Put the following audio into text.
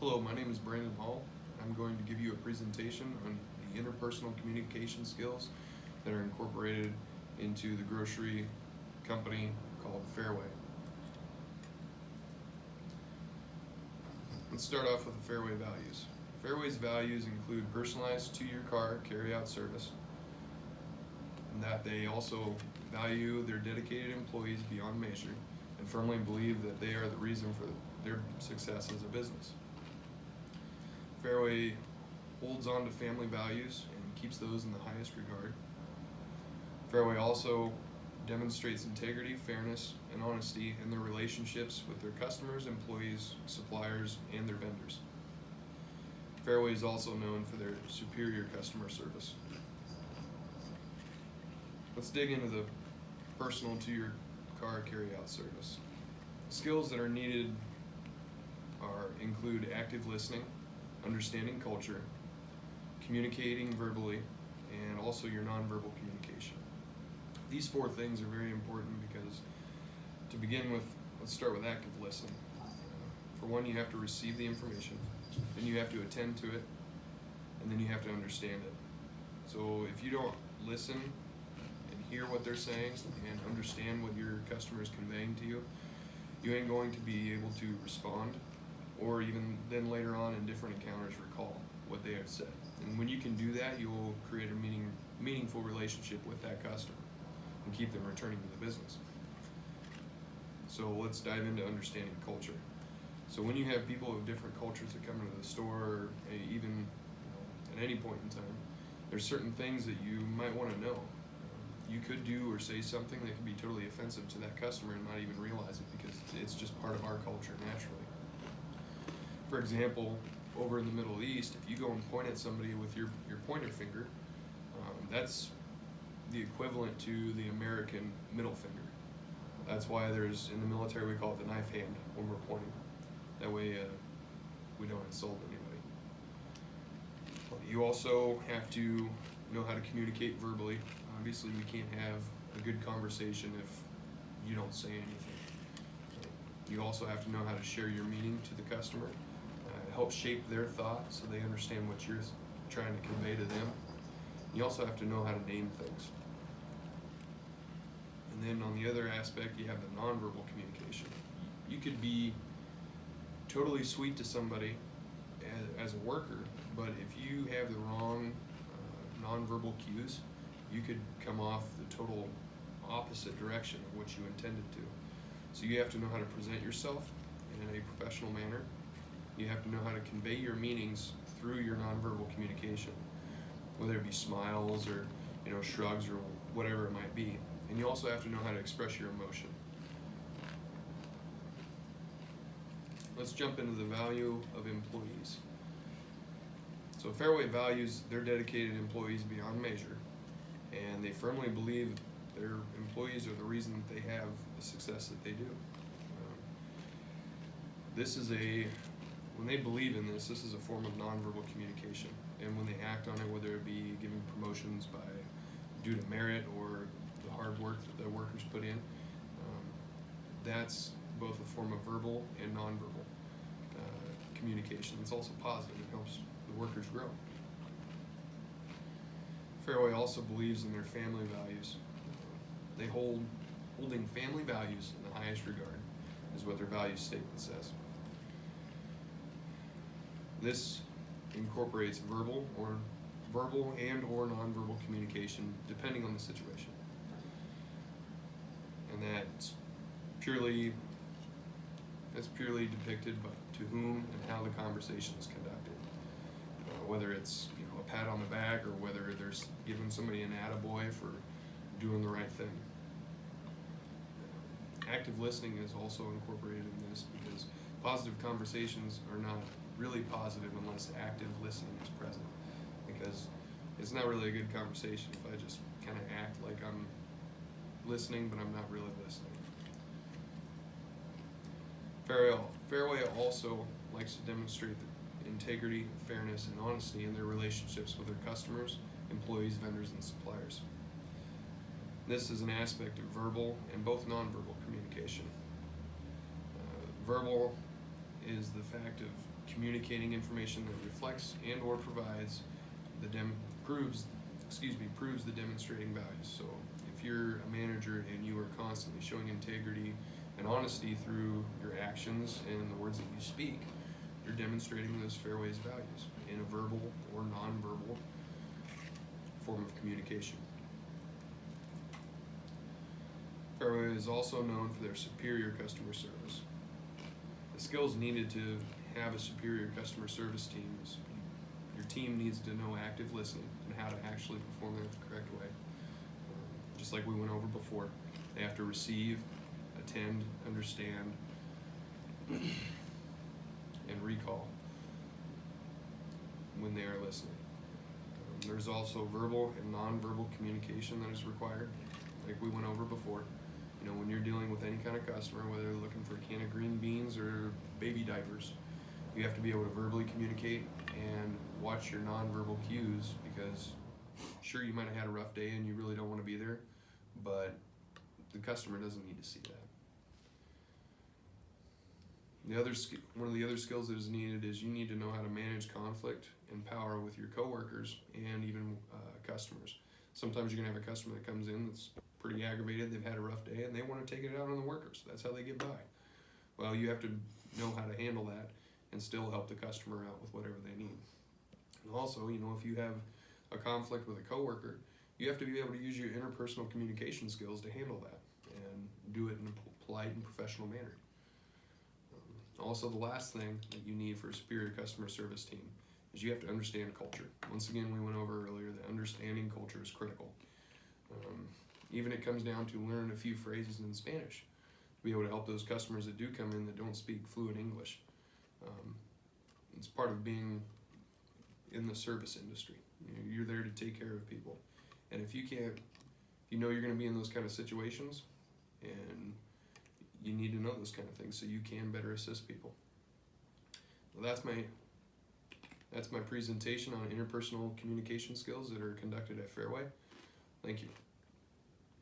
Hello, my name is Brandon Hall. I'm going to give you a presentation on the interpersonal communication skills that are incorporated into the grocery company called Fairway. Let's start off with the Fairway values. Fairway's values include personalized to-your-car carry-out service, and that they also value their dedicated employees beyond measure and firmly believe that they are the reason for their success as a business. Fairway holds on to family values and keeps those in the highest regard. Fairway also demonstrates integrity, fairness, and honesty in their relationships with their customers, employees, suppliers, and their vendors. Fairway is also known for their superior customer service. Let's dig into the personal to your car carry-out service. Skills that are needed include active listening, understanding culture, communicating verbally, and also your nonverbal communication. These four things are very important because, to begin with, let's start with active listening. For one, you have to receive the information, then you have to attend to it, and then you have to understand it. So if you don't listen and hear what they're saying and understand what your customer is conveying to you, you ain't going to be able to respond, or even then later on in different encounters recall what they have said. And when you can do that, you will create a meaningful relationship with that customer and keep them returning to the business. So let's dive into understanding culture. So when you have people of different cultures that come into the store, or even at any point in time, there's certain things that you might want to know. You could do or say something that could be totally offensive to that customer and not even realize it because it's just part of our culture naturally. For example, over in the Middle East, if you go and point at somebody with your pointer finger, that's the equivalent to the American middle finger. That's why in the military we call it the knife hand when we're pointing. That way we don't insult anybody. You also have to know how to communicate verbally. Obviously we can't have a good conversation if you don't say anything. You also have to know how to share your meaning to the customer. Help shape their thoughts so they understand what you're trying to convey to them. You also have to know how to name things. And then on the other aspect, you have the nonverbal communication. You could be totally sweet to somebody as a worker, but if you have the wrong nonverbal cues, you could come off the total opposite direction of what you intended to. So you have to know how to present yourself in a professional manner. You have to know how to convey your meanings through your nonverbal communication, whether it be smiles or shrugs or whatever it might be. And you also have to know how to express your emotion. Let's jump into the value of employees. So Fairway values their dedicated employees beyond measure, and they firmly believe their employees are the reason that they have the success that they do. When they believe in this is a form of nonverbal communication, and when they act on it, whether it be giving promotions due to merit or the hard work that the workers put in, that's both a form of verbal and nonverbal communication. It's also positive. It helps the workers grow. Fairway also believes in their family values. They holding family values in the highest regard is what their value statement says. This incorporates verbal and or nonverbal communication depending on the situation. And that's purely depicted by to whom and how the conversation is conducted. Whether it's a pat on the back or whether there's giving somebody an attaboy for doing the right thing. Active listening is also incorporated in this because positive conversations are not really positive unless active listening is present, because it's not really a good conversation if I just kind of act like I'm listening but I'm not really listening. Fairway also likes to demonstrate the integrity, fairness, and honesty in their relationships with their customers, employees, vendors, and suppliers. This is an aspect of verbal and both nonverbal communication. Verbal is the fact of communicating information that reflects and or provides proves the demonstrating values. So if you're a manager and you are constantly showing integrity and honesty through your actions and the words that you speak, you're demonstrating those Fairways values in a verbal or non-verbal form of communication. Fairway is also known for their superior customer service. The skills needed to have a superior customer service team is your team needs to know active listening and how to actually perform that the correct way. Just like we went over before, they have to receive, attend, understand, and recall when they are listening. There's also verbal and non-verbal communication that is required, like we went over before. You know, when you're dealing with any kind of customer, whether they're looking for a can of green beans or baby diapers, you have to be able to verbally communicate and watch your non-verbal cues, because sure, you might have had a rough day and you really don't want to be there, but the customer doesn't need to see that. One of the other skills that is needed is you need to know how to manage conflict and power with your coworkers and even customers. Sometimes you're gonna have a customer that comes in that's pretty aggravated, they've had a rough day, and they want to take it out on the workers. That's how they get by. Well, you have to know how to handle that and still help the customer out with whatever they need. And also, you know, if you have a conflict with a coworker, you have to be able to use your interpersonal communication skills to handle that and do it in a polite and professional manner. Also, the last thing that you need for a superior customer service team is you have to understand culture. Once again, we went over earlier that understanding culture is critical. Even it comes down to learning a few phrases in Spanish to be able to help those customers that do come in that don't speak fluent English. It's part of being in the service industry. You know, you're there to take care of people, and if you know you're going to be in those kind of situations, and you need to know those kind of things so you can better assist people. Well, that's my presentation on interpersonal communication skills that are conducted at Fairway. Thank you.